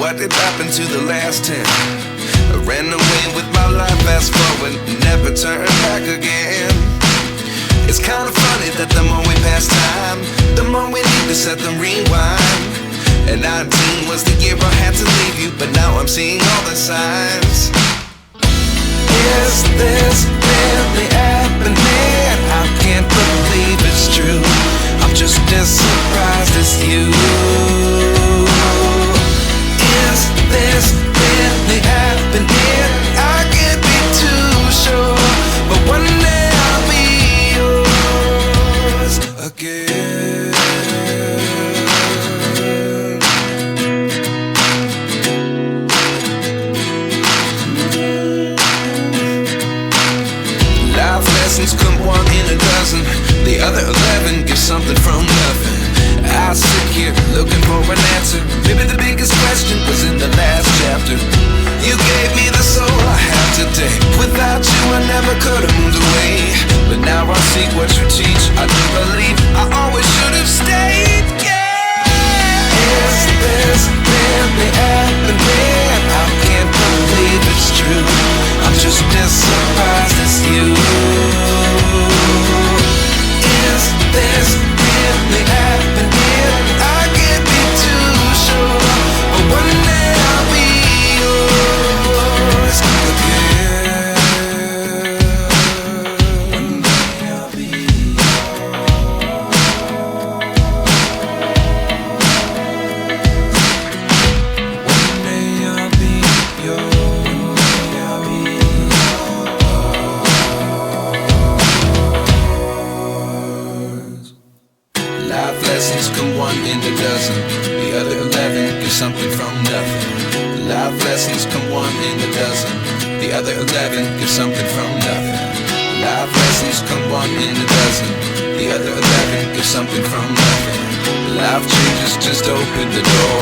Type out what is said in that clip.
what did happen to the last 10? I ran away with my life, fast forward, never turn back again. It's kinda funny that the more we pass time, the more we need to set the rewind. And 19 was the year I had to leave you, but now I'm seeing all the signs. Is this really happening? I can't believe it's true. I'm just as surprised as you. Is this really happening? I can't be too sure, but one day I'll be yours again. Life lessons come one in a dozen. The other 11 give something from nothing. I sit here looking for an answer. Maybe the biggest question was in the last chapter. You gave me the soul I have today. Without you I never could have moved away. But now I see what you teach. I do believe I always should have stayed. Yeah. Is this really happening? I can't believe it's true. I'm just as surprised as you. Is this really happening? I can't be too sure, but one day I'll be yours again. One day I'll be One day I'll be yours. Life lessons come one in a dozen. The other 11 give something from nothing. Life lessons come one in a dozen. The other 11 give something from nothing. Life lessons come one in a dozen. The other 11 give something from nothing. Life changes just open the door.